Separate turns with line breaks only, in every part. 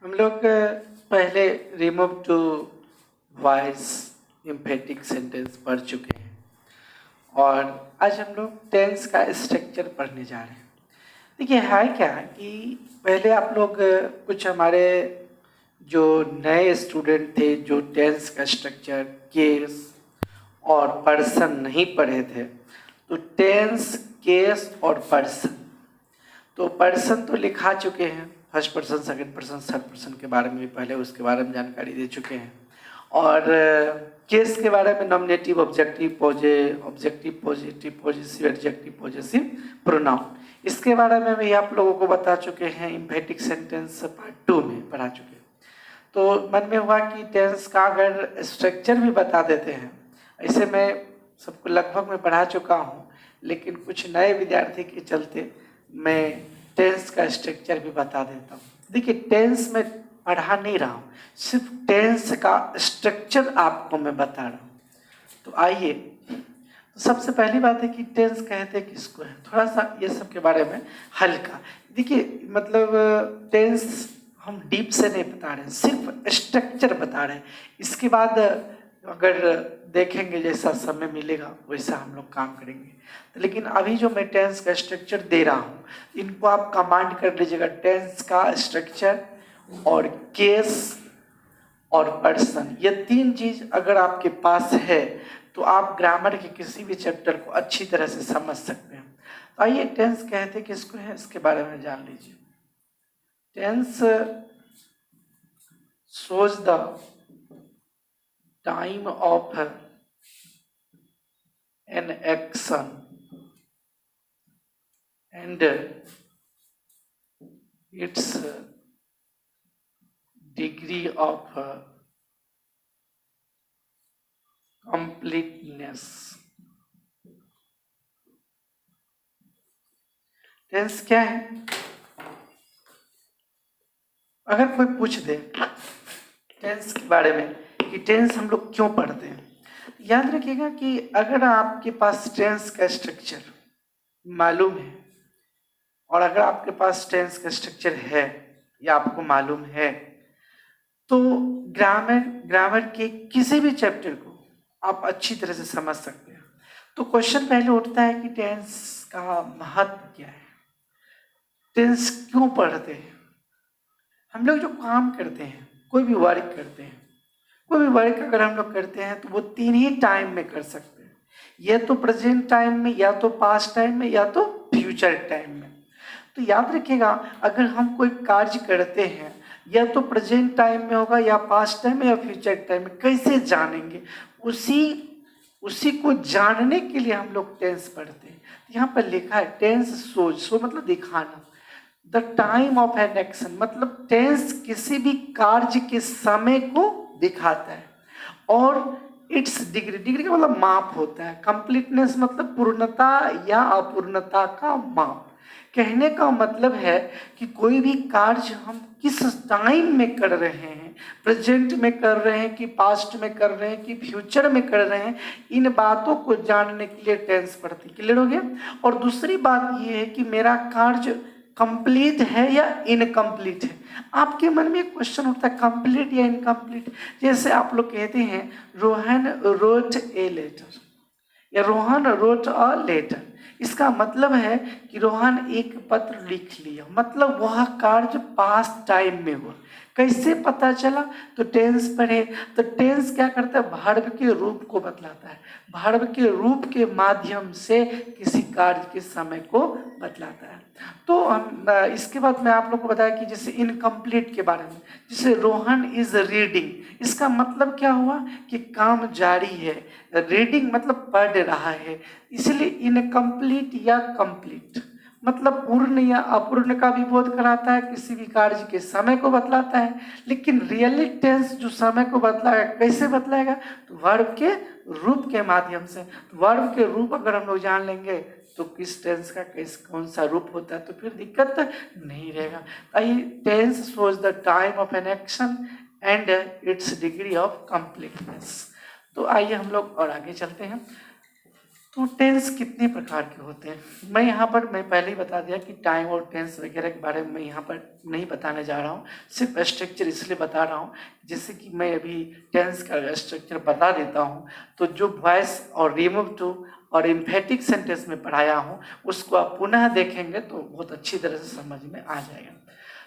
हम लोग पहले remove to voice emphatic sentence पढ़ चुके हैं और आज हम लोग टेंस का स्ट्रक्चर पढ़ने जा रहे हैं। देखिए है क्या कि पहले आप लोग कुछ हमारे जो नए स्टूडेंट थे जो टेंस का स्ट्रक्चर, केस और पर्सन नहीं पढ़े थे, तो टेंस, केस और पर्सन, तो पर्सन तो लिखा चुके हैं, first person, second person, third person के बारे में भी पहले उसके बारे में जानकारी दे चुके हैं। और केस के बारे में nominative, objective, objective positive, positive, adjective, positive pronoun, इसके बारे में भी आप लोगों को बता चुके हैं। एम्फेटिक सेंटेंस पार्ट 2 में पढ़ा चुके हैं। तो मन में हुआ कि टेंस का अगर स्ट्रक्चर भी बता देते हैं, ऐसे मैं सबको लगभग मैं पढ़ा चुका हूँ, लेकिन कुछ नए विद्यार्थी के चलते मैं टेंस का स्ट्रक्चर भी बता देता हूँ। देखिए टेंस में पढ़ा नहीं रहा हूँ, सिर्फ टेंस का स्ट्रक्चर आपको मैं बता रहा हूँ। तो आइए, तो सबसे पहली बात है कि टेंस कहते किसको है, थोड़ा सा ये सब के बारे में हल्का। देखिए मतलब टेंस हम डीप से नहीं बता रहे हैं, सिर्फ स्ट्रक्चर बता रहे हैं। इसके बाद अगर देखेंगे जैसा समय मिलेगा वैसा हम लोग काम करेंगे। तो लेकिन अभी जो मैं टेंस का स्ट्रक्चर दे रहा हूँ, इनको आप कमांड कर लीजिएगा। टेंस का स्ट्रक्चर और केस और पर्सन, ये तीन चीज अगर आपके पास है तो आप ग्रामर के किसी भी चैप्टर को अच्छी तरह से समझ सकते हैं। तो आइए, टेंस कहते किसको है इसके बारे में जान लीजिए। Tense shows the time of an action and its degree of completeness। Tense क्या है? अगर कोई पूछ दे टेंस के बारे में कि टेंस हम लोग क्यों पढ़ते हैं, याद रखिएगा कि अगर आपके पास टेंस का स्ट्रक्चर मालूम है और अगर आपके पास टेंस का स्ट्रक्चर है या आपको मालूम है, तो ग्रामर के किसी भी चैप्टर को आप अच्छी तरह से समझ सकते हैं। तो क्वेश्चन पहले उठता है कि टेंस का महत्व क्या है, टेंस क्यों पढ़ते हैं। हम लोग जो काम करते हैं, कोई भी वर्क करते हैं, कोई भी वर्क अगर हम लोग करते हैं तो वो तीन ही टाइम में कर सकते हैं, या तो प्रेजेंट टाइम में, या तो पास्ट टाइम में, या तो फ्यूचर टाइम में। तो याद रखिएगा, अगर हम कोई कार्य करते हैं या तो प्रेजेंट टाइम में होगा, या पास्ट टाइम में, या फ्यूचर टाइम में, कैसे जानेंगे? उसी को जानने के लिए हम लोग टेंस पढ़ते हैं। यहाँ पर लिखा है टेंस शोज, शो मतलब दिखाना, the time of an action, मतलब टेंस किसी भी कार्य के समय को दिखाता है। और इट्स डिग्री, डिग्री का मतलब माप होता है। कंप्लीटनेस मतलब पूर्णता या अपूर्णता का माप। कहने का मतलब है कि कोई भी कार्य हम किस टाइम में कर रहे हैं, प्रेजेंट में कर रहे हैं कि पास्ट में कर रहे हैं कि फ्यूचर में कर रहे हैं, इन बातों को जानने के लिए टेंस पढ़ते। क्लियर हो गया? और दूसरी बात यह है कि मेरा कार्य कंप्लीट है या इनकम्प्लीट है। आपके मन में एक क्वेश्चन उठता है, कंप्लीट या इनकम्प्लीट। जैसे आप लोग कहते हैं रोहन रोट ए लेटर, या रोहन रोट अ लेटर, इसका मतलब है कि रोहन एक पत्र लिख लिया, मतलब वह कार्य पास्ट टाइम में हुआ। कैसे पता चला? तो टेंस पढ़े। तो टेंस क्या करता है? वर्ब के रूप को बतलाता है, वर्ब के रूप के माध्यम से किसी कार्य के समय को बतलाता है। तो हम इसके बाद मैं आप लोग को बताया कि जैसे इनकम्प्लीट के बारे में, जैसे रोहन इज रीडिंग, इसका मतलब क्या हुआ कि काम जारी है, रीडिंग मतलब पढ़ रहा है। इसलिए इनकम्प्लीट या कंप्लीट मतलब पूर्ण या अपूर्ण का भी बोध कराता है, किसी भी कार्य के समय को बतलाता है। लेकिन रियली टेंस जो समय को बतलाएगा, कैसे बतलाएगा? तो वर्ब के रूप के माध्यम से। वर्ब के रूप अगर हम लोग जान लेंगे तो किस टेंस का कौन सा रूप होता है, तो फिर दिक्कत नहीं रहेगा। Tense shows the time of an action and its degree of completeness. तो आइए हम लोग और आगे चलते हैं। तो टेंस कितने प्रकार के होते हैं मैं यहाँ पर मैं पहले ही बता दिया कि टाइम और टेंस वगैरह के बारे में मैं यहाँ पर नहीं बताने जा रहा हूँ, सिर्फ स्ट्रक्चर इसलिए बता रहा हूँ जैसे कि मैं अभी टेंस का स्ट्रक्चर बता देता हूँ तो जो वॉइस और रिमूव टू और एम्फेटिक सेंटेंस में पढ़ाया हूँ उसको आप पुनः देखेंगे तो बहुत अच्छी तरह से समझ में आ जाएगा।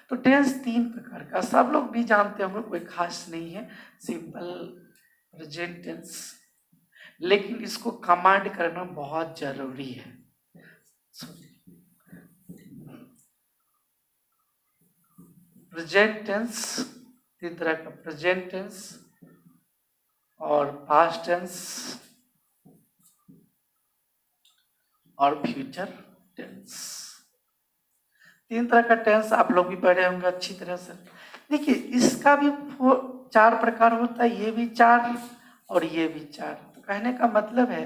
तो टेंस 3 प्रकार का सब लोग भी जानते होंगे, कोई खास नहीं है, सिंपल, प्रेजेंट टेंस, लेकिन इसको कमांड करना बहुत जरूरी है। प्रेजेंट टेंस 3 तरह का, प्रेजेंट टेंस और पास्ट टेंस और फ्यूचर टेंस। 3 तरह का टेंस आप लोग भी पढ़े होंगे अच्छी तरह से। देखिए इसका भी 4 प्रकार होता है, ये भी 4 और ये भी 4। तो कहने का मतलब है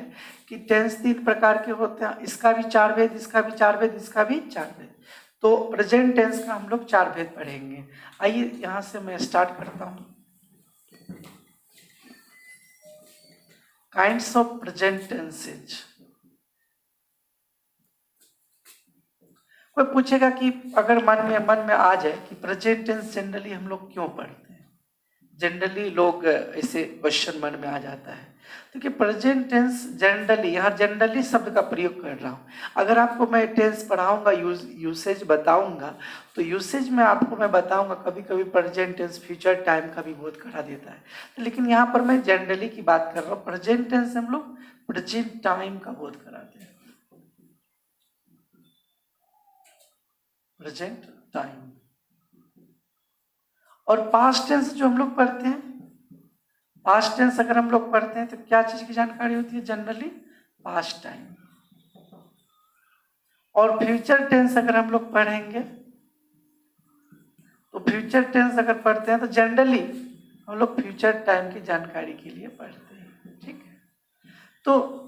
कि टेंस 3 प्रकार के होते हैं, इसका भी 4 भेद, इसका भी 4 भेद, इसका भी 4 भेद। तो प्रेजेंट टेंस का हम लोग 4 भेद पढ़ेंगे। आइए यहाँ से मैं स्टार्ट करता हूँ। Kinds of present tenses. कोई पूछेगा कि अगर मन में आ जाए कि प्रेजेंट टेंस जनरली हम लोग क्यों पढ़ते हैं, जनरली लोग ऐसे क्वेश्चन मन में आ जाता है। तो कि प्रेजेंट टेंस जनरली, यहाँ जनरली शब्द का प्रयोग कर रहा हूँ। अगर आपको मैं टेंस पढ़ाऊंगा, यूसेज बताऊंगा, तो यूसेज में आपको मैं बताऊंगा कभी कभी प्रेजेंट टेंस फ्यूचर टाइम का भी बोध करा देता है, तो लेकिन यहाँ पर मैं जनरली की बात कर रहा हूँ। प्रेजेंट टेंस हम लोग प्रेजेंट टाइम का बोध कराते हैं, प्रेजेंट टाइम। और पास्ट टेंस जो हम लोग पढ़ते हैं, पास्ट टेंस अगर हम लोग पढ़ते हैं तो क्या चीज की जानकारी होती है, जनरली पास्ट टाइम। और फ्यूचर टेंस अगर हम लोग पढ़ेंगे तो फ्यूचर टेंस अगर पढ़ते हैं तो जनरली हम लोग फ्यूचर टाइम की जानकारी के लिए पढ़ते हैं, ठीक है। तो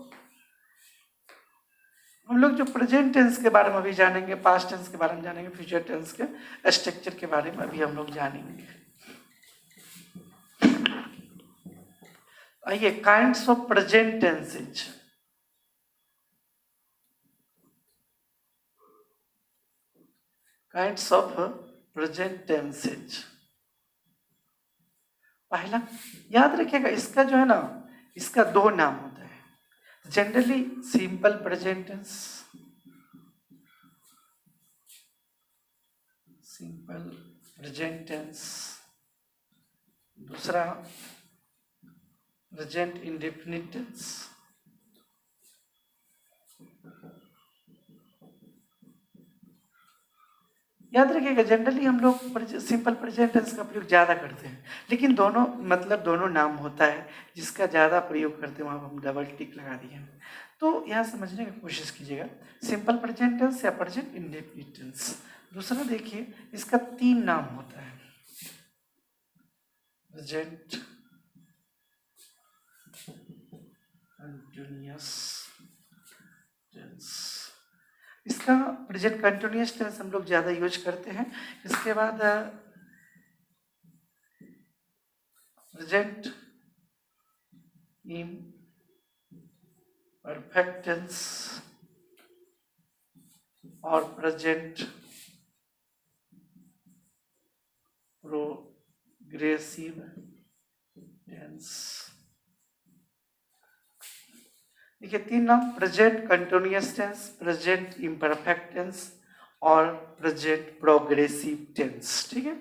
हम लोग जो प्रेजेंट टेंस के बारे में अभी जानेंगे, पास्ट टेंस के बारे में जानेंगे, फ्यूचर टेंस के स्ट्रक्चर के बारे में अभी हम लोग जानेंगे। आइए, kinds of present tenses. Kinds of present tenses. पहला याद रखिएगा, इसका जो है ना, इसका 2 नाम होता है। Generally simple present tense, simple present tense, दूसरा प्रेजेंट इंडेफिनिट टेंस, याद रखिएगा जनरली हम लोग सिंपल प्रेजेंट टेंस का प्रयोग ज़्यादा करते हैं, लेकिन दोनों मतलब दोनों नाम होता है, जिसका ज़्यादा प्रयोग करते हैं वहाँ हम डबल टिक लगा दिए हैं। तो यहाँ समझने की कोशिश कीजिएगा, सिंपल प्रेजेंट टेंस या प्रेजेंट इंडेफिनिट टेंस। दूसरा देखिए, इसका 3 नाम होता है, प्रेजेंट कंटिन्यूअस टेंस। इसका प्रेजेंट कंटिन्यूअस टेंस हम लोग ज़्यादा यूज करते हैं। इसके बाद प्रेजेंट इम्परफेक्ट टेंस और प्रेजेंट प्रोग्रेसिव टेंस। देखिए 3 नाम, present continuous tense, present imperfect tense और प्रेजेंट प्रोग्रेसिव टेंस, ठीक है।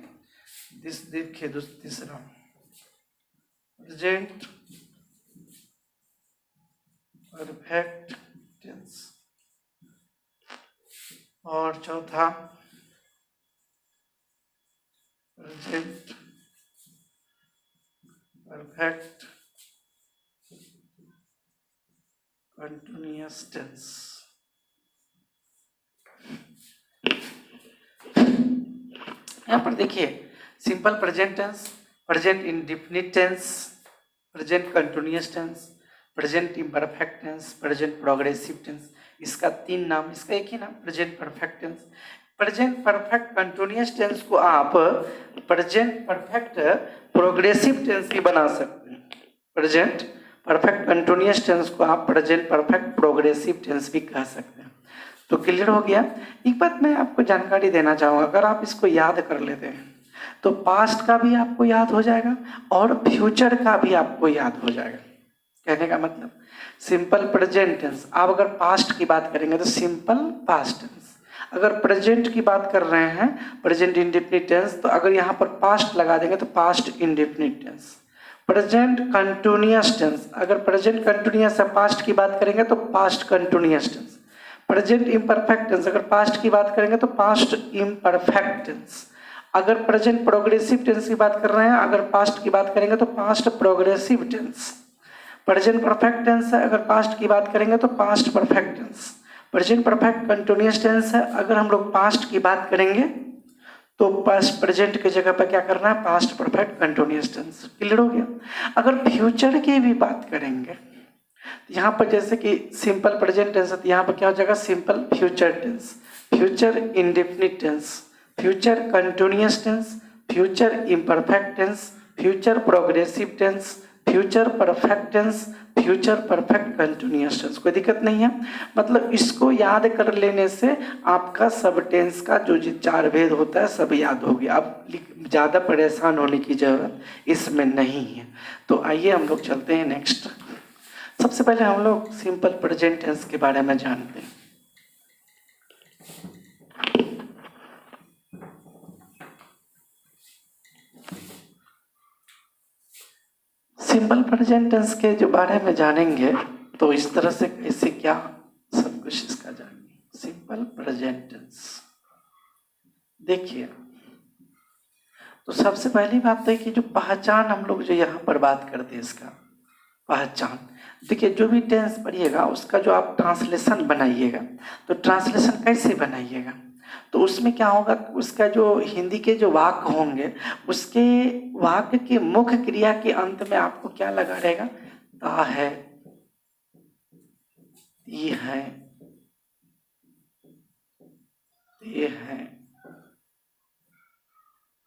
देखिए तीसरा प्रेजेंट परफेक्ट टेंस और चौथा प्रेजेंट परफेक्ट कंटिन्यूअस टेंस। यहाँ पर देखिए, simple present tense, present indefinite tense, present continuous tense, present imperfect tense, present progressive tense. इसका 3 नाम, इसका एक ही नाम, present perfect tense. Present perfect continuous tense को आप प्रेजेंट परफेक्ट प्रोग्रेसिव टेंस भी बना सकते हैं। प्रेजेंट परफेक्ट कंटिन्यूअस टेंस को आप प्रेजेंट परफेक्ट प्रोग्रेसिव टेंस भी कह सकते हैं। तो क्लियर हो गया। एक बात मैं आपको जानकारी देना चाहूँगा, अगर आप इसको याद कर लेते हैं तो पास्ट का भी आपको याद हो जाएगा और फ्यूचर का भी आपको याद हो जाएगा। कहने का मतलब सिंपल प्रेजेंट टेंस, आप अगर पास्ट की बात करेंगे तो सिंपल पास्ट टेंस, अगर प्रेजेंट की बात कर रहे हैं प्रेजेंट इंडेफिनिट टेंस, तो अगर यहाँ पर पास्ट लगा देंगे तो past indefinite tense. Present continuous tense, अगर प्रेजेंट कंटिन्यूअस है पास्ट की बात करेंगे तो past continuous tense. Present imperfect tense, अगर पास्ट की बात करेंगे तो पास्ट इम्परफेक्ट टेंस। अगर प्रेजेंट प्रोग्रेसिव टेंस की बात कर रहे हैं, अगर पास्ट की बात करेंगे तो past progressive tense. Present perfect tense है, अगर पास्ट की बात करेंगे तो past perfect tense. Present perfect continuous tense है, अगर हम लोग पास्ट की बात करेंगे तो पास्ट प्रेजेंट की जगह पर क्या करना है, past perfect continuous tense. Clear हो गया। अगर फ्यूचर की भी बात करेंगे यहाँ पर जैसे कि सिंपल प्रेजेंट टेंस है तो यहाँ पर क्या हो जाएगा, simple future tense, future indefinite tense, future continuous tense, future imperfect tense, future progressive tense, future perfect tense, future perfect continuous tense. कोई दिक्कत नहीं है। मतलब इसको याद कर लेने से आपका सब टेंस का जो चार भेद होता है सब याद हो गया। अब ज़्यादा परेशान होने की जरूरत इसमें नहीं है। तो आइए हम लोग चलते हैं नेक्स्ट। सबसे पहले हम लोग सिंपल प्रेजेंट टेंस के बारे में जानते हैं। सिंपल प्रेजेंट टेंस के जो बारे में जानेंगे तो इस तरह से कैसे क्या सब कुछ इसका जानेंगे। सिंपल प्रेजेंट टेंस देखिए, तो सबसे पहली बात है कि जो पहचान हम लोग जो यहाँ पर बात करते हैं इसका पहचान। देखिए जो भी टेंस पढ़िएगा उसका जो आप ट्रांसलेशन बनाइएगा तो ट्रांसलेशन कैसे बनाइएगा, तो उसमें क्या होगा, उसका जो हिंदी के जो वाक्य होंगे उसके वाक्य के मुख्य क्रिया के अंत में आपको क्या लगा रहेगा, ता है, ये है, ये है,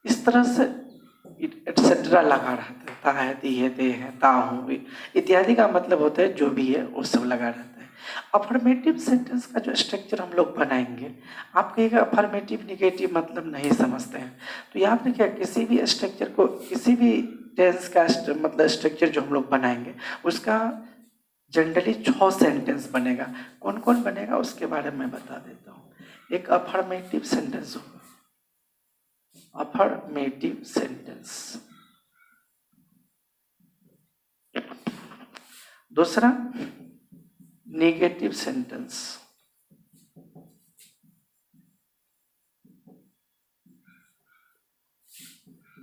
इस तरह से एटसेट्रा लगा रहता है। ता है, ती है, ते है, ता हूँ इत्यादि का मतलब होता है जो भी है वो सब लगा रहता है। अफर्मेटिव सेंटेंस का जो स्ट्रक्चर हम लोग बनाएंगे, आप कहिएगा अफर्मेटिव निगेटिव मतलब नहीं समझते हैं, तो याद रखिए किसी भी स्ट्रक्चर को, किसी भी टेंस का मतलब स्ट्रक्चर जो हम लोग बनाएंगे उसका जनरली 6 सेंटेंस बनेगा। कौन कौन बनेगा उसके बारे में बता देता हूँ। एक अफर्मेटिव सेंटेंस होगा, अफर्मेटिव सेंटेंस। दूसरा नेगेटिव सेंटेंस,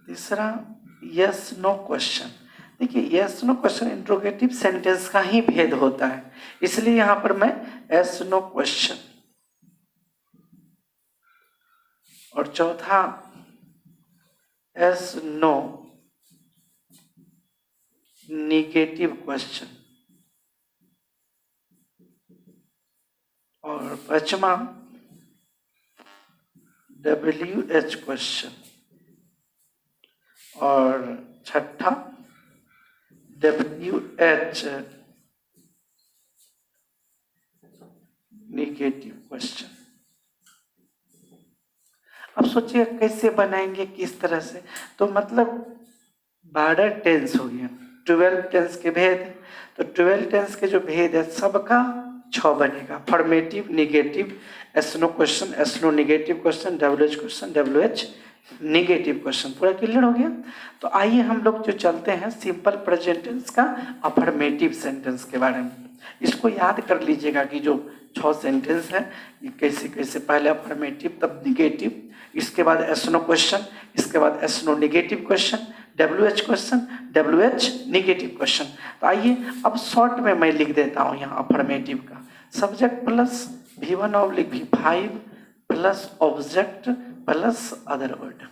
तीसरा यस नो क्वेश्चन। देखिए yes no question interrogative sentence का ही भेद होता है, इसलिए यहां पर मैं यस नो क्वेश्चन। और चौथा यस नो नेगेटिव क्वेश्चन। और पांचवा WH क्वेश्चन। और छठा WH नेगेटिव क्वेश्चन। अब सोचिए कैसे बनाएंगे, किस तरह से, तो मतलब 12 टेंस हो गया, 12 टेंस के भेद। तो 12 टेंस के जो भेद है सबका 6 बनेगा। Formative, negative, yes no question, S no negative question, WH question, WH negative question. पूरा क्लियर हो गया। तो आइए हम लोग जो चलते हैं सिंपल प्रेजेंट टेंस का अफर्मेटिव सेंटेंस के बारे में। इसको याद कर लीजिएगा कि जो 6 सेंटेंस है ये कैसे कैसे, पहले अफर्मेटिव तब निगेटिव, इसके बाद एस नो क्वेश्चन, इसके बाद yes no negative question, WH question, WH negative question. तो आइए अब शॉर्ट में मैं लिख देता हूँ यहाँ अफर्मेटिव का। Subject plus V1/V5 plus object plus other word.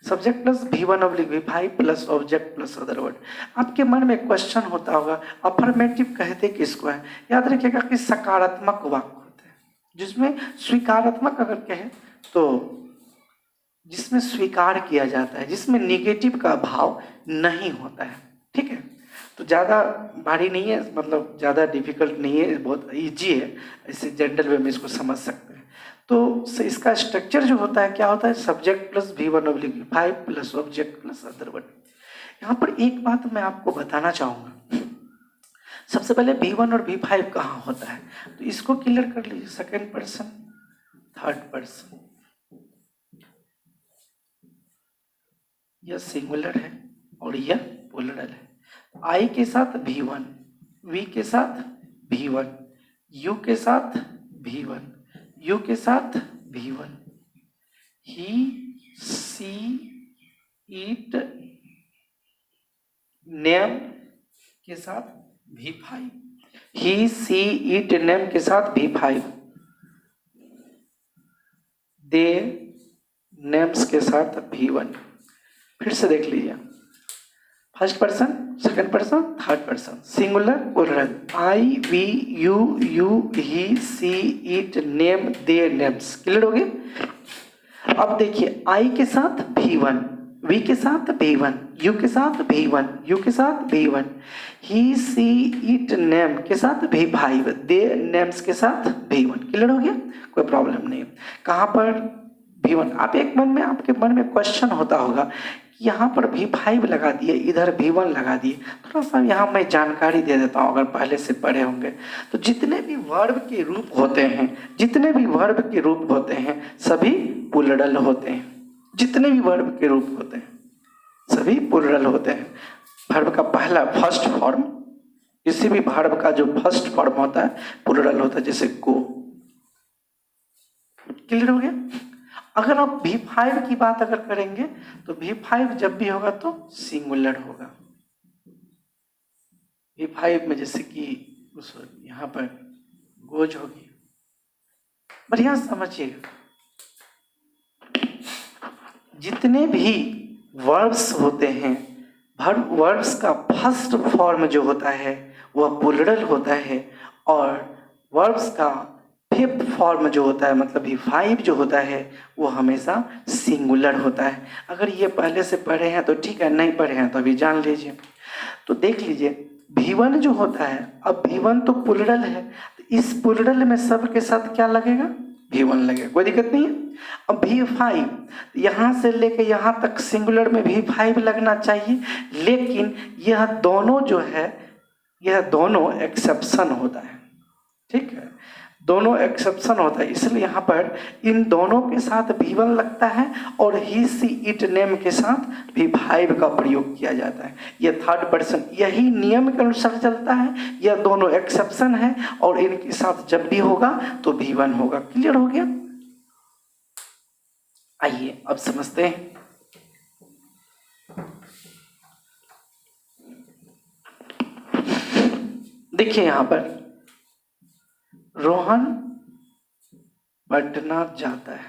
Subject plus V1/V5 plus object plus other word. आपके मन में क्वेश्चन होता होगा अफर्मेटिव कहते किसको है। याद रखिएगा कि सकारात्मक वाक्य होते हैं, जिसमें स्वीकारात्मक अगर कहें तो जिसमें स्वीकार किया जाता है, जिसमें निगेटिव का भाव नहीं होता है। ठीक है, तो ज़्यादा भारी नहीं है, मतलब ज़्यादा डिफिकल्ट नहीं है, बहुत इजी है, ऐसे जनरल वे में इसको समझ सकते हैं। तो इसका स्ट्रक्चर जो होता है क्या होता है, subject plus V1/V5 plus object plus other word. यहाँ पर एक बात मैं आपको बताना चाहूँगा, सबसे पहले V1 और V5 कहाँ होता है, तो इसको क्लियर कर लीजिए। सेकेंड पर्सन, थर्ड पर्सन, यह सिंगुलर है और यह प्लूरल है। I के साथ V1, V के साथ V1, U के साथ V1, U के साथ V1, he, she, it, name के साथ V5, he, she, it, name के साथ V5, they, names के साथ V1। फिर से देख लीजिए, first person, second person, third person, singular plural, I, we, you, he, she, it, name, they, names. Clear हो गए। अब देखिए, आई के साथ V1, वी के साथ V1, यू के साथ V1, यू के साथ V1, he, she, it, name के साथ V5, दे, नेम्स के साथ V1। क्लियर हो गया, कोई प्रॉब्लम नहीं। कहाँ पर V1, आप आपके मन में क्वेश्चन होता होगा, यहाँ पर V5 लगा दिए, इधर V1 लगा दिए। थोड़ा सा यहाँ मैं जानकारी दे देता हूँ, अगर पहले से पढ़े होंगे तो जितने भी वर्ब के रूप होते हैं, जितने भी वर्ब के रूप होते हैं सभी प्लूरल होते हैं। जितने भी वर्ब के रूप होते हैं सभी प्लूरल होते हैं। वर्ब का पहला फर्स्ट फॉर्म, किसी भी वर्ब का जो फर्स्ट फॉर्म होता है प्लूरल होता है, जैसे गो। क्लियर हो गया। अगर आप V5 की बात अगर करेंगे तो V5 जब भी होगा तो सिंगुलर होगा। V5 में जैसे कि उस यहाँ पर गोज होगी। बढ़िया समझिएगा, जितने भी वर्ब्स होते हैं, वर्ब्स का फर्स्ट फॉर्म जो होता है वह प्लूरल होता है, और वर्ब्स का फिफ्थ फॉर्म जो होता है मतलब V5 जो होता है वो हमेशा सिंगुलर होता है। अगर ये पहले से पढ़े हैं तो ठीक है, नहीं पढ़े हैं तो अभी जान लीजिए। तो देख लीजिए, V1 जो होता है, अब V1 तो प्लूरल है, तो इस प्लूरल में सब के साथ क्या लगेगा, V1 लगेगा, कोई दिक्कत नहीं है। अब V5 यहाँ से लेके यहाँ तक सिंगुलर में V5 लगना चाहिए, लेकिन यह दोनों जो है, यह दोनों एक्सेप्शन होता है। ठीक है, दोनों एक्सेप्शन होता है, इसलिए यहाँ पर इन दोनों के साथ V1 लगता है और ही, सी, इट, नेम के साथ V5 का प्रयोग किया जाता है। यह थर्ड पर्सन, यही नियम के अनुसार चलता है। यह दोनों एक्सेप्शन है और इनके साथ जब भी होगा तो V1 होगा। क्लियर हो गया। आइए अब समझते हैं। देखिए यहाँ पर रोहन पटना जाता है।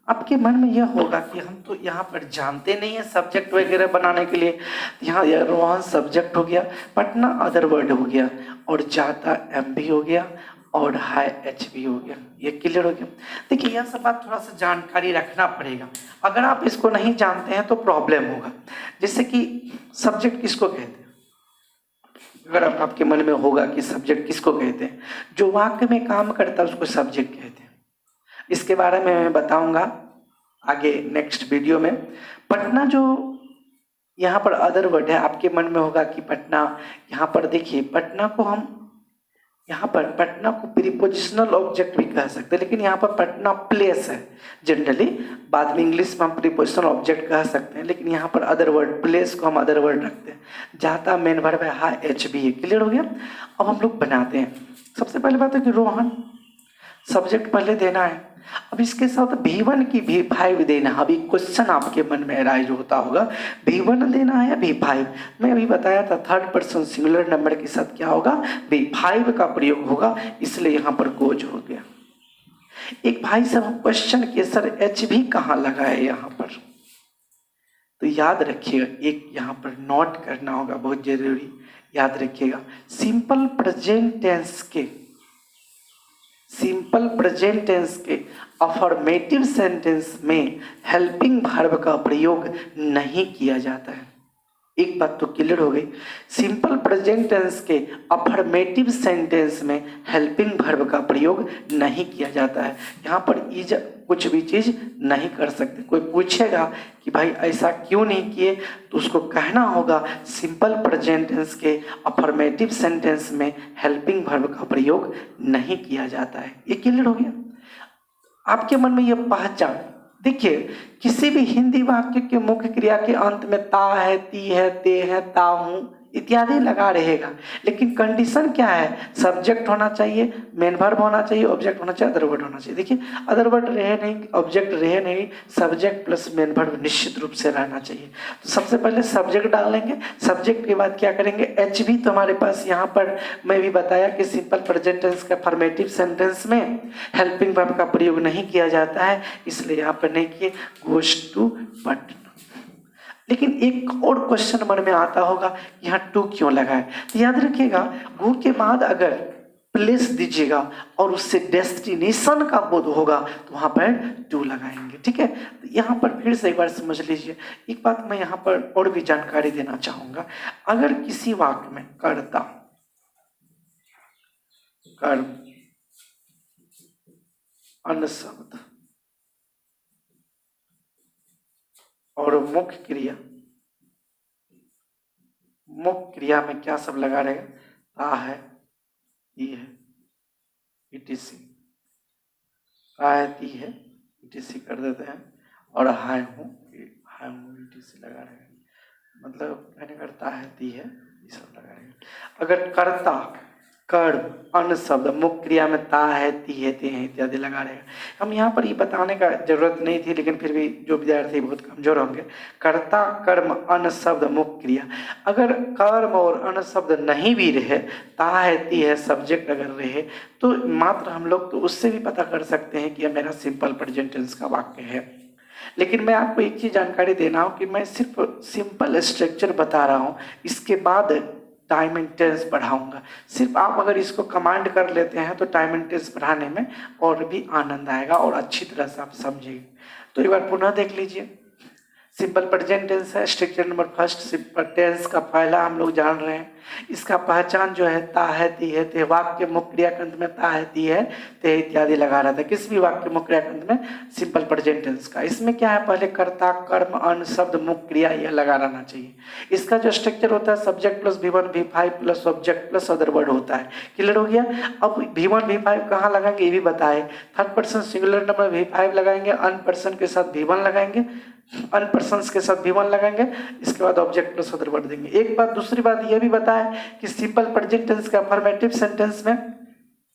आपके मन में यह होगा कि हम तो यहाँ पर जानते नहीं है सब्जेक्ट वगैरह बनाने के लिए। यहाँ रोहन सब्जेक्ट हो गया, पटना अदर वर्ड हो गया, और जाता MB हो गया, और हाय HB हो गया। ये क्लियर हो गया। देखिए यह सब बात थोड़ा सा जानकारी रखना पड़ेगा, अगर आप इसको नहीं जानते हैं तो प्रॉब्लम होगा। जैसे कि सब्जेक्ट किसको कहते हैं, अगर आपके मन में होगा कि सब्जेक्ट किसको कहते हैं, जो वाक्य में काम करता है उसको सब्जेक्ट कहते हैं। इसके बारे में मैं बताऊंगा आगे नेक्स्ट वीडियो में। पटना जो यहाँ पर अदर वर्ड है, आपके मन में होगा कि पटना, यहाँ पर देखिए पटना को हम यहाँ पर पटना को प्रीपोजिशनल ऑब्जेक्ट भी कह सकते हैं, लेकिन यहाँ पर पटना प्लेस है जनरली। बाद में इंग्लिश में हम प्रीपोजिशनल ऑब्जेक्ट कह सकते हैं, लेकिन यहाँ पर अदर वर्ड, प्लेस को हम अदर वर्ड रखते हैं। जाता मेन वर्ब है, हाय HB है। क्लियर हो गया। अब हम लोग बनाते हैं। सबसे पहले बात है कि रोहन सब्जेक्ट पहले देना है, अब इसके साथ V1 की V5 देना। अभी क्वेश्चन आपके मन में राइज होता होगा, V1 देना है या V5। मैं अभी बताया था थर्ड पर्सन सिंगुलर नंबर के साथ क्या होगा, V5 का प्रयोग होगा, इसलिए यहाँ पर गोज हो गया। एक भाई साहब क्वेश्चन किए, सर HB कहाँ लगा है यहाँ पर, तो याद रखिएगा, एक यहाँ पर नोट करना होगा, बहुत जरूरी याद रखिएगा। सिंपल प्रेजेंट टेंस के अफर्मेटिव सेंटेंस में हेल्पिंग वर्ब का प्रयोग नहीं किया जाता है। एक बात तो क्लियर हो गई, सिंपल प्रेजेंट टेंस के अफर्मेटिव सेंटेंस में हेल्पिंग वर्ब का प्रयोग नहीं किया जाता है। यहाँ पर इज कुछ भी चीज नहीं कर सकते। कोई पूछेगा कि भाई ऐसा क्यों नहीं किए, तो उसको कहना होगा सिंपल प्रेजेंट टेंस के अफर्मेटिव सेंटेंस में हेल्पिंग वर्ब का प्रयोग नहीं किया जाता है। ये क्लियर हो गया। आपके मन में ये पहचान, देखिए किसी भी हिंदी वाक्य के मुख्य क्रिया के अंत में ता है, ती है, ते है, ता हूं इत्यादि लगा रहेगा, लेकिन कंडीशन क्या है, सब्जेक्ट होना चाहिए, मेन वर्ब होना चाहिए, ऑब्जेक्ट होना चाहिए, अदर वर्ड होना चाहिए। देखिए अदर वर्ड रहे नहीं, ऑब्जेक्ट रहे नहीं, सब्जेक्ट प्लस मेन वर्ब निश्चित रूप से रहना चाहिए। तो सबसे पहले सब्जेक्ट डालेंगे, सब्जेक्ट के बाद क्या करेंगे, एच भी। तो हमारे पास यहाँ पर मैं भी बताया कि सिंपल प्रेजेंट टेंस का फॉर्मेटिव सेंटेंस में हेल्पिंग वर्ब का प्रयोग नहीं किया जाता है, इसलिए यहाँ पर नहीं किए, गोज टू पटना। लेकिन एक और क्वेश्चन मन में आता होगा, यहाँ टू क्यों लगाए। तो याद रखिएगा, गो के बाद अगर प्लेस दीजिएगा और उससे डेस्टिनेशन का बोध होगा तो वहां पर टू लगाएंगे। ठीक है, तो यहाँ पर फिर से एक बार समझ लीजिए। एक बात मैं यहाँ पर और भी जानकारी देना चाहूंगा, अगर किसी वाक्य में कर्ता, कर्म, अनुशब्द और मुख्य क्रिया, मुख्य क्रिया में क्या सब लगा रहेगा, ता है, ती है, ईटीसी, ता है, ती है, ईटीसी कर देते हैं, और हाय हूँ, ईटीसी लगा रहेगा। मतलब कहने करता है, ती है, ये सब लगा रहेगा। अगर कर्ता, कर्म, अनुशब्द, मुख्य क्रिया में ता है, ती है, ते हैं इत्यादि लगा रहेगा। हम यहाँ पर ये बताने का जरूरत नहीं थी, लेकिन फिर भी जो विद्यार्थी बहुत कमजोर होंगे, कर्ता, कर्म, अनुशब्द, मुख्य क्रिया, अगर कर्म और अनुशब्द नहीं भी रहे, ता है, ती है, सब्जेक्ट अगर रहे, तो मात्र हम लोग तो उससे भी पता कर सकते हैं कि यह मेरा सिंपल प्रेजेंट टेंस का वाक्य है। लेकिन मैं आपको एक चीज जानकारी देना हूं कि मैं सिर्फ सिंपल स्ट्रक्चर बता रहा हूं, इसके बाद टाइम एंड टेंस बढ़ाऊंगा। सिर्फ आप अगर इसको कमांड कर लेते हैं तो टाइम एंड टेंस बढ़ाने में और भी आनंद आएगा और अच्छी तरह से आप समझेंगे। तो एक बार पुनः देख लीजिए, सिंपल प्रेजेंट टेंस है, structure number first, simple tense का पहला हम लोग जान रहे हैं। इसका पहचान जो है ता है, ती है, ते, वाक्य मुख्य क्रिया के अंत में ता है, ती है, ते इत्यादि लगा रहा था, किसी भी वाक्य मुख्य क्रिया के अंत में सिंपल प्रेजेंट टेंस का। इसमें क्या है, पहले कर्ता, कर्म, अनुशब्द, मुख्य क्रिया यह लगा रहना चाहिए। इसका जो स्ट्रक्चर होता है subject plus V1 V5 plus object plus other word होता है। क्लियर हो गया। अब V1 V5 कहाँ लगाएंगे ये भी बताए, third person singular number V5 लगाएंगे, अन पर्सन के साथ V1 लगाएंगे, अन पर्सन्स के साथ V1 लगाएंगे, इसके बाद ऑब्जेक्ट प्लस अदर वर्ड देंगे। एक बात, दूसरी बात यह भी बताया कि सिंपल प्रेजेंट टेंस का अफर्मेटिव सेंटेंस में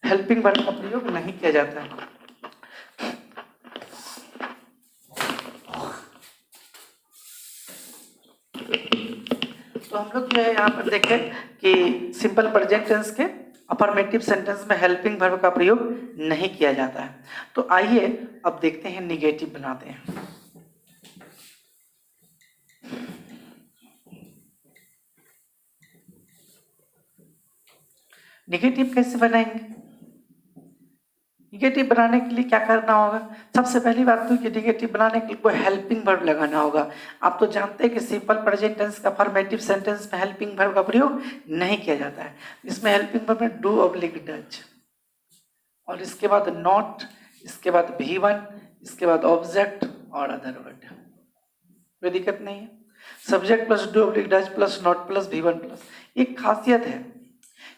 हेल्पिंग वर्ब का प्रयोग नहीं किया जाता है। तो हम लोग जो है यहाँ पर देखें कि सिंपल प्रेजेंट टेंस के अफर्मेटिव सेंटेंस में हेल्पिंग वर्ब का प्रयोग नहीं किया जाता है। तो आइए अब देखते हैं, निगेटिव बनाते हैं। निगेटिव कैसे बनाएंगे, निगेटिव बनाने के लिए क्या करना होगा, सबसे पहली बात तो कि निगेटिव बनाने के लिए कोई हेल्पिंग वर्ब लगाना होगा। आप तो जानते हैं कि सिंपल प्रेजेंट टेंस का अफर्मेटिव सेंटेंस में हेल्पिंग वर्ब का प्रयोग नहीं किया जाता है। इसमें हेल्पिंग वर्ब में डू ऑब्लिक डज, और इसके बाद नॉट, इसके बाद V1, इसके बाद ऑब्जेक्ट और अदर वर्ड, कोई दिक्कत नहीं है। Subject plus do oblique does plus not plus V1 plus. एक खासियत है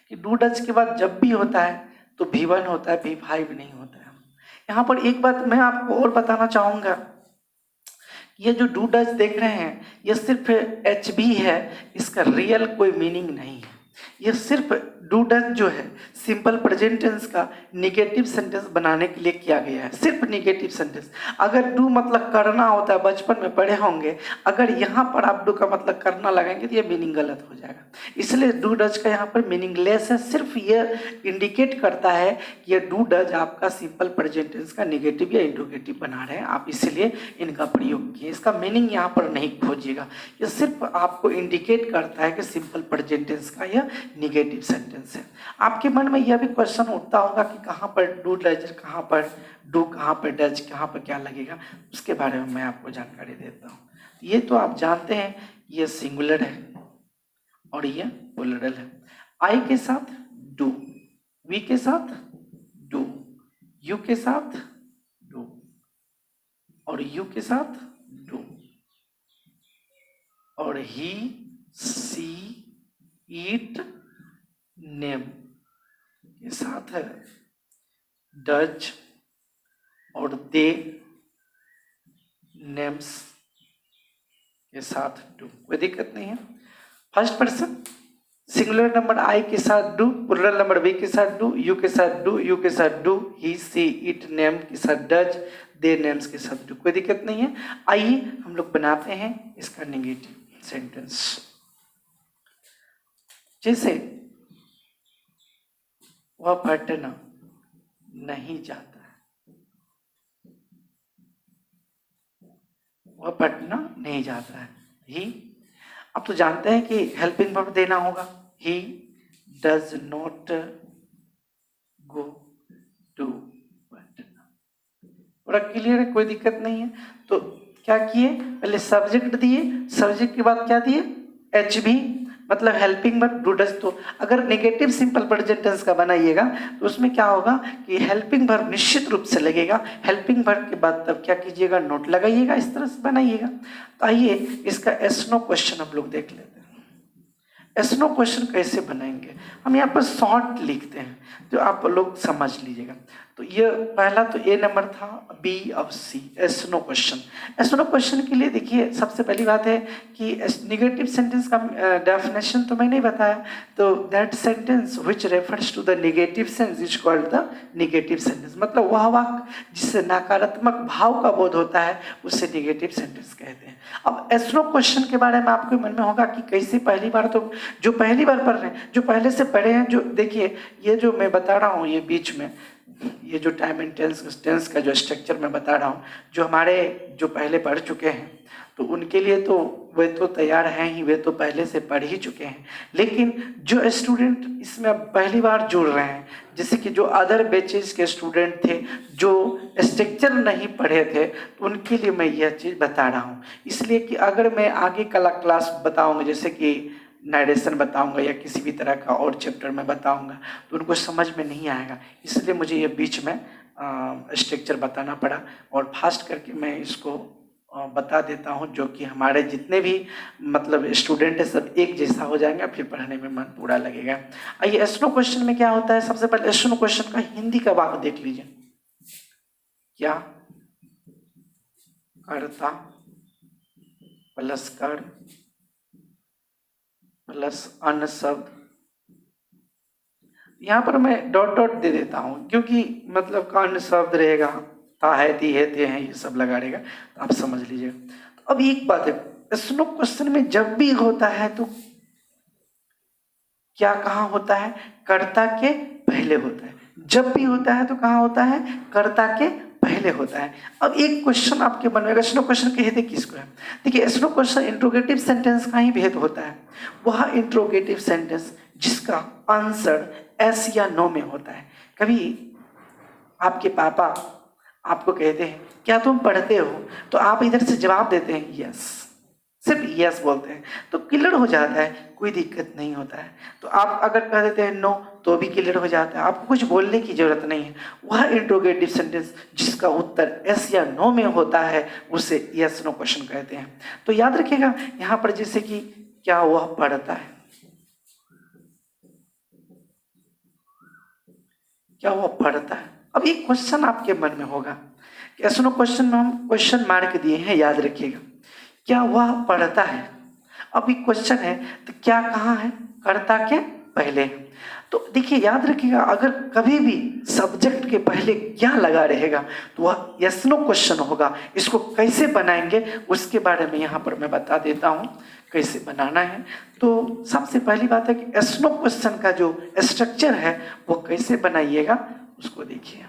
कि डू डज के बाद जब भी होता है तो V1 होता है, V5 नहीं होता है। यहाँ पर एक बात मैं आपको और बताना चाहूंगा, ये जो डू डज देख रहे हैं ये सिर्फ HB है, इसका रियल कोई मीनिंग नहीं है। ये सिर्फ डू डज जो है सिंपल प्रेजेंट टेंस का निगेटिव सेंटेंस बनाने के लिए किया गया है, सिर्फ निगेटिव सेंटेंस। अगर डू मतलब करना होता है, बचपन में पढ़े होंगे, अगर यहाँ पर आप डू का मतलब करना लगाएंगे तो ये मीनिंग गलत हो जाएगा। इसलिए डू डज का यहाँ पर मीनिंगलेस है, सिर्फ ये इंडिकेट करता है कि ये डू डज आपका सिंपल प्रेजेंट टेंस का निगेटिव या इंट्रोगेटिव बना रहे हैं, आप इसलिए इनका प्रयोग किए। इसका मीनिंग यहाँ पर नहीं खोजिएगा, ये सिर्फ आपको इंडिकेट करता है कि सिंपल प्रेजेंट टेंस का यह यह निगेटिव सेंटेंस है। आपके मन में यह भी क्वेश्चन उठता होगा कि कहाँ पर डू डज, कहाँ पर डू, कहाँ पर डज, कहाँ पर क्या लगेगा, उसके बारे में मैं आपको जानकारी देता हूँ। ये तो आप जानते हैं ये सिंगुलर है और ये प्लूरल है। आई के साथ डू, वी के साथ डू, यू के साथ डू और यू के साथ डू और ही, सी, ईट, नेम के साथ है डज और दे, नेम्स के साथ डू, कोई दिक्कत नहीं है। फर्स्ट पर्सन सिंगुलर नंबर आई के साथ डू, प्लूरल नंबर वी के साथ डू, यू के साथ डू, यू के साथ do, he, she, it, name के साथ डज, दे, नेम्स के साथ डू, कोई दिक्कत नहीं है। आइए हम लोग बनाते हैं इसका नेगेटिव सेंटेंस। जैसे वह पढ़ना नहीं जाता है, वह पढ़ना नहीं जाता है। ही, अब तो जानते हैं कि हेल्पिंग वर्ब देना होगा। He does not go to Patna, पूरा क्लियर है, कोई दिक्कत नहीं है। तो क्या किए, पहले सब्जेक्ट दिए, सब्जेक्ट के बाद क्या दिए, एच भी, मतलब हेल्पिंग वर्ब डू डज। तो अगर नेगेटिव सिंपल प्रेजेंट टेंस का बनाइएगा तो उसमें क्या होगा कि हेल्पिंग वर्ब निश्चित रूप से लगेगा। हेल्पिंग वर्ब के बाद तब क्या कीजिएगा, नोट लगाइएगा, इस तरह से बनाइएगा। तो आइए इसका एस नो क्वेश्चन हम लोग देख लेते हैं। एस नो क्वेश्चन कैसे बनाएंगे, हम यहाँ पर शॉर्ट लिखते हैं जो आप लोग समझ लीजिएगा। तो ये पहला तो ए नंबर था, बी अब C, S no question. S no question के लिए देखिए सबसे पहली बात है कि निगेटिव सेंटेंस का डेफिनेशन तो मैंने बताया। तो that sentence which refers to the negative sense is called the negative sentence, मतलब वह वाक्य जिससे नकारात्मक भाव का बोध होता है उसे नेगेटिव सेंटेंस कहते हैं। अब एस नो क्वेश्चन के बारे में आपके मन में होगा कि कैसे, पहली बार तो जो पहली बार पढ़ रहे हैं, जो पहले से पढ़े हैं, जो देखिए ये जो मैं बता रहा हूँ, ये बीच में ये जो टाइम एंड टेंस का जो स्ट्रक्चर मैं बता रहा हूँ, जो हमारे जो पहले पढ़ चुके हैं तो उनके लिए तो वे तो तैयार हैं ही, वे तो पहले से पढ़ ही चुके हैं। लेकिन जो स्टूडेंट इसमें अब पहली बार जुड़ रहे हैं, जैसे कि जो अदर बैचेस के स्टूडेंट थे जो स्ट्रक्चर नहीं पढ़े थे, तो उनके लिए मैं यह चीज़ बता रहा हूँ। इसलिए कि अगर मैं आगे कल क्लास बताऊँगा, जैसे कि नरेशन बताऊंगा या किसी भी तरह का और चैप्टर में बताऊंगा, तो उनको समझ में नहीं आएगा। इसलिए मुझे ये बीच में स्ट्रक्चर बताना पड़ा और फास्ट करके मैं इसको बता देता हूँ, जो कि हमारे जितने भी मतलब स्टूडेंट है सब एक जैसा हो जाएंगे, फिर पढ़ने में मन पूरा लगेगा। आइए एस नो क्वेश्चन में क्या होता है, सबसे पहले एस नो क्वेश्चन का हिंदी का वाक्य देख लीजिए। क्या करता प्लस कर प्लस अन्य शब्द, यहाँ पर मैं डॉट डॉट दे देता हूँ क्योंकि मतलब अन्य शब्द रहेगा, ता है, ती है, ते हैं, ये सब लगा रहेगा, तो आप समझ लीजिए। तो अब एक बात है, स्नो क्वेश्चन में जब भी होता है तो क्या कहाँ होता है, कर्ता के पहले होता है। जब भी होता है तो कहाँ होता है, कर्ता के पहले होता है। अब एक क्वेश्चन आपके मन में, स्नो क्वेश्चन कहते किसको है, देखिए स्नो क्वेश्चन इंट्रोगेटिव सेंटेंस का ही भेद होता है। वह इंट्रोगेटिव सेंटेंस जिसका आंसर एस या नो में होता है। कभी आपके पापा आपको कहते हैं क्या तुम पढ़ते हो, तो आप इधर से जवाब देते हैं यस, सिर्फ यस बोलते हैं तो क्लियर हो जाता है, कोई दिक्कत नहीं होता है। तो आप अगर कह देते हैं नो तो भी क्लियर हो जाता है, आपको कुछ बोलने की जरूरत नहीं है। वह इंट्रोगेटिव सेंटेंस जिसका उत्तर यस या नो में होता है उसे यस नो क्वेश्चन कहते हैं। तो याद रखिएगा यहाँ पर जैसे कि क्या वह पढ़ता है, क्या वह पढ़ता है। अब एक क्वेश्चन आपके मन में होगा, यस नो क्वेश्चन में हम क्वेश्चन मार्क दिए हैं, याद रखिएगा क्या वह पढ़ता है। अब एक क्वेश्चन है तो क्या कहाँ है, कर्ता के पहले। तो देखिए याद रखिएगा अगर कभी भी सब्जेक्ट के पहले क्या लगा रहेगा तो वह यस नो क्वेश्चन होगा। इसको कैसे बनाएंगे उसके बारे में यहाँ पर मैं बता देता हूँ कैसे बनाना है। तो सबसे पहली बात है कि यस नो क्वेश्चन का जो स्ट्रक्चर है वो कैसे बनाइएगा उसको देखिए।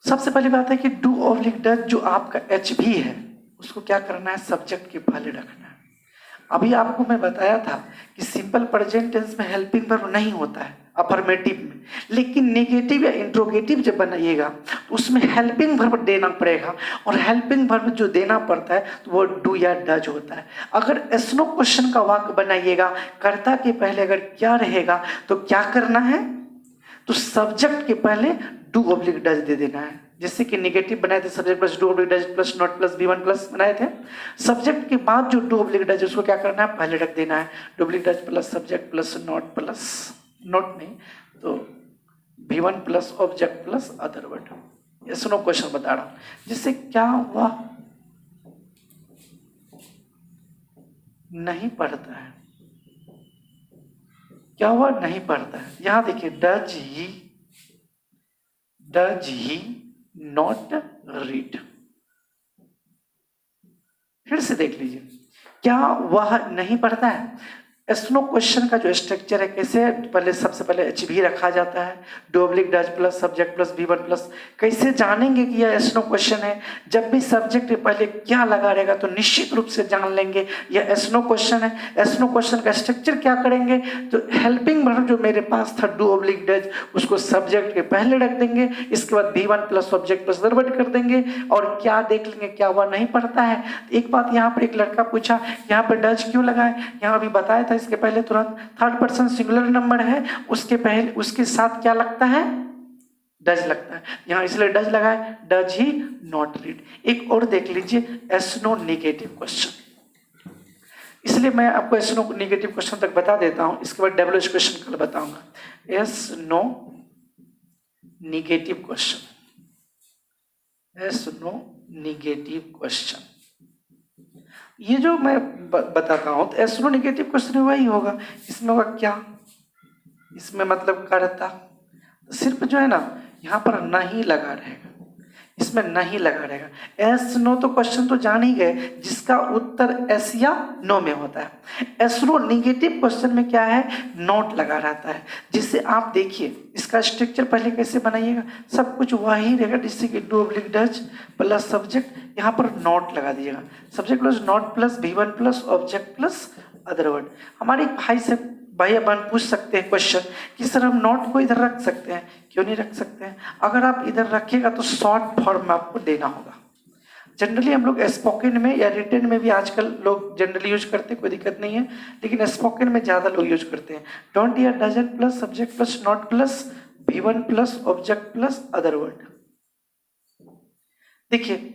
सबसे पहली बात है कि डू ऑब्लिक डज जो आपका एच भी है उसको क्या करना है, सब्जेक्ट के पहले रखना है। अभी आपको मैं बताया था कि सिंपल प्रेजेंट टेंस में हेल्पिंग वर्ब नहीं होता है अफर्मेटिव में, लेकिन नेगेटिव या इंट्रोगेटिव जब बनाइएगा तो उसमें हेल्पिंग वर्ब देना पड़ेगा, और हेल्पिंग वर्ब जो देना पड़ता है तो वो डू या डज होता है। अगर एसनो क्वेश्चन का वाक्य बनाइएगा, कर्ता के पहले अगर क्या रहेगा तो क्या करना है, तो सब्जेक्ट के पहले डू ऑब्लिक डज दे देना है। जैसे कि नेगेटिव बनाए थे subject plus do oblique does plus not plus V1 plus बनाए थे, सब्जेक्ट के बाद जो डू ऑब्लिक डज उसको क्या करना है, पहले रख देना है। Do oblique does plus subject plus not नहीं तो V1 plus object plus other word. ये सुनो क्वेश्चन बता रहा हूं, जिससे क्या हुआ नहीं पढ़ता है, क्या हुआ नहीं पढ़ता है। यहां देखिए डज ही नॉट रीड। फिर से देख लीजिए, क्या वह नहीं पढ़ता है। एस्नो क्वेश्चन का जो स्ट्रक्चर है कैसे है, पहले सबसे पहले एच भी रखा जाता है, do oblique does plus subject plus V1 plus. कैसे जानेंगे कि यह एस्नो क्वेश्चन है, जब भी सब्जेक्ट के पहले क्या लगा रहेगा तो निश्चित रूप से जान लेंगे यह एस्नो क्वेश्चन है। एस्नो क्वेश्चन का स्ट्रक्चर क्या करेंगे, तो हेल्पिंग वर्ब जो मेरे पास था डू ऑब्लिक डज उसको सब्जेक्ट के पहले रख देंगे, इसके बाद V1 plus subject plus other word कर देंगे, और क्या देख लेंगे क्या वह नहीं पढ़ता है। एक बात यहाँ पर एक लड़का पूछा यहाँ पर डज क्यों लगाए, यहाँ अभी बताया था इसके पहले तुरंत थर्ड पर्सन सिंगुलर नंबर है, उसके पहले उसके साथ क्या लगता है, डज लगता है, यहाँ इसलिए डज लगाए, डज ही नॉट रीड। एक और देख लीजिए एस्नो नेगेटिव क्वेश्चन, इसलिए मैं आपको एस्नो नेगेटिव क्वेश्चन तक बता देता हूं, इसके बाद डब्ल्यूएच क्वेश्चन कल बताऊंगा। Snow negative question, snow negative question, ये जो मैं बताता हूं तो एस्नो नेगेटिव क्वेश्चन वही होगा। इसमें होगा क्या, इसमें मतलब करता, सिर्फ जो है ना यहाँ पर नहीं लगा रहेगा, इसमें नहीं लगा रहेगा। एस नो तो क्वेश्चन तो जान ही गए जिसका उत्तर एस या नो में होता है। एस्नो नेगेटिव क्वेश्चन में क्या है, नॉट लगा रहता है, जिससे आप देखिए इसका स्ट्रक्चर पहले कैसे बनाइएगा, सब कुछ वही रहेगा, जिससे कि do oblique does plus subject, यहाँ पर नॉट लगा दीजिएगा, subject plus not plus V1 plus object plus other word. हमारे भाई से भाई बहन पूछ सकते हैं क्वेश्चन कि सर हम नॉट को इधर रख सकते हैं, क्यों नहीं रख सकते हैं। अगर आप इधर रखिएगा तो शॉर्ट फॉर्म में आपको देना होगा। जनरली हम लोग स्पोकन में या रिटन में भी आजकल लोग जनरली यूज करते हैं, कोई दिक्कत नहीं है, लेकिन स्पोकन में ज़्यादा लोग यूज करते हैं डोंट या doesn't plus subject plus not plus V1 plus object plus other word. देखिए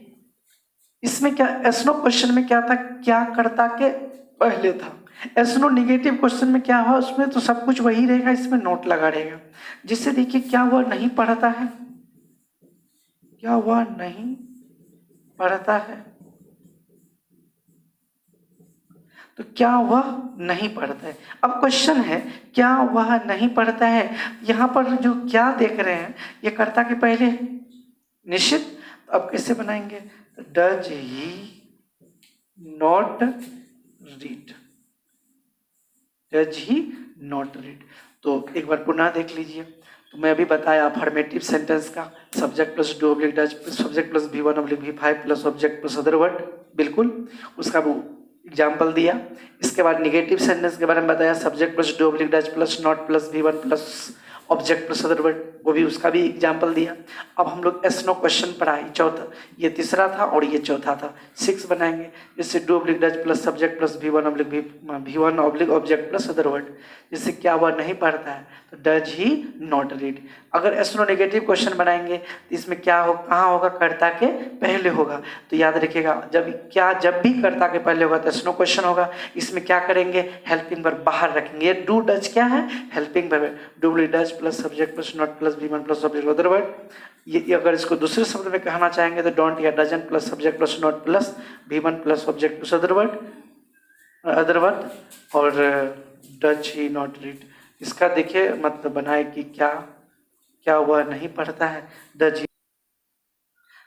इसमें क्या, एस्नो क्वेश्चन में क्या था, क्या करता के पहले था। एस्नो नेगेटिव क्वेश्चन में क्या हुआ, उसमें तो सब कुछ वही रहेगा, इसमें नोट लगा रहेगा, जिससे देखिए क्या हुआ नहीं पढ़ता है, क्या हुआ नहीं पढ़ता है, तो क्या वह नहीं पढ़ता है। अब क्वेश्चन है क्या वह नहीं पढ़ता है, यहाँ पर जो क्या देख रहे हैं ये कर्ता के पहले निश्चित। अब कैसे बनाएंगे, does he not read, does he not read. तो एक बार पुनः देख लीजिए, तो मैं अभी बताया अफर्मेटिव सेंटेंस का subject plus do oblique does plus subject plus V1 oblique V5 plus object plus other word, बिल्कुल उसका वो एग्जाम्पल दिया। इसके बाद निगेटिव सेंटेंस के बारे में बताया, subject plus do oblique does plus not plus V1 plus object plus other word, वो भी उसका भी एग्जाम्पल दिया। अब हम लोग एस्नो क्वेश्चन पढ़ाए, चौथा, ये तीसरा था और ये चौथा था, 6 बनाएंगे। जिससे do oblique does plus subject plus V1 oblique object plus other word, जिससे क्या वह नहीं पढ़ता है, तो डज ही नॉट रीड। अगर एस्नो नेगेटिव क्वेश्चन बनाएंगे तो इसमें क्या हो, कहाँ होगा, कर्ता के पहले होगा। तो याद रखिएगा जब भी कर्ता के पहले होगा तो एस्नो क्वेश्चन होगा। इसमें क्या करेंगे, हेल्पिंग वर्ब बाहर रखेंगे। डू डज क्या है, helping verb, do oblique does plus subject plus not plus V1 plus object other word. ये अगर इसको दूसरे शब्द में कहना चाहेंगे तो डोंट या doesn't plus subject plus not plus V1 plus object plus other word और डज ही नॉट रीड। इसका देखिए मतलब बनाए कि क्या वह नहीं पढ़ता है, डज।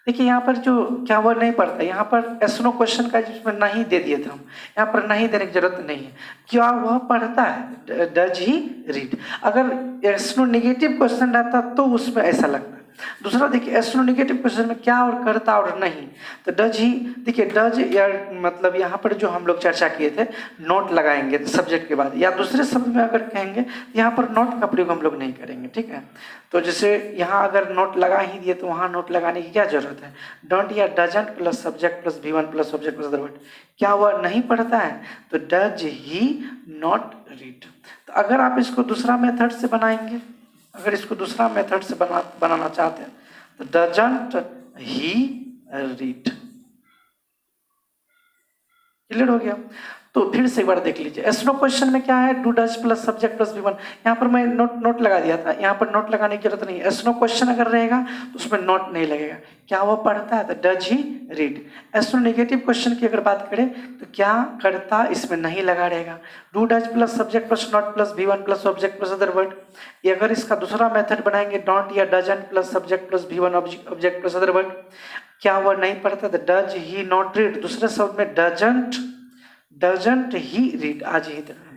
देखिए यहाँ पर जो क्या वह नहीं पढ़ता, यहाँ पर एस्नो क्वेश्चन का जिसमें नहीं दे दिए थे हम, यहाँ पर नहीं देने की जरूरत नहीं है, क्या वह पढ़ता है, डज ही रीड। अगर एस्नो नेगेटिव क्वेश्चन रहता तो उसमें ऐसा लगता, दूसरा देखिए एस्ट्रोनेगेटिव क्वेश्चन में क्या और करता और नहीं, तो डज ही, देखिए डज या मतलब यहाँ पर जो हम लोग चर्चा किए थे नोट लगाएंगे सब्जेक्ट के बाद, या दूसरे शब्द में अगर कहेंगे यहाँ पर नोट का प्रयोग हम लोग नहीं करेंगे, ठीक है। तो जैसे यहाँ अगर नोट लगा ही दिए तो वहाँ नोट लगाने की क्या जरूरत है। डोंट या doesn't plus subject plus V1 plus object plus other word, क्या वह नहीं पढ़ता है, तो डज ही नॉट रीड। तो अगर आप इसको दूसरा मेथड से बनाएंगे, अगर इसको दूसरा मेथड से बनाना चाहते हैं तो डजंट ही रीड। क्लियर हो गया। तो फिर से एक बार देख लीजिए, एस्ट्रो क्वेश्चन में क्या है, do does plus subject plus V1, यहाँ पर मैं नोट लगा दिया था, यहाँ पर नोट लगाने की जरूरत नहीं है। एस्ट्रो क्वेश्चन अगर रहेगा तो उसमें नोट नहीं लगेगा, क्या वो पढ़ता है, तो does he read. Astro negative question की अगर बात करें तो क्या करता, इसमें नहीं लगा रहेगा। Do does plus subject plus not plus V1 plus object plus other word, ये अगर इसका दूसरा मेथड बनाएंगे डोंट या doesn't plus subject plus V1 object plus other word, क्या वह नहीं पढ़ता, तो डज ही नॉट रीड। दूसरे शब्द में डजंट ही रीड, आज ही तरह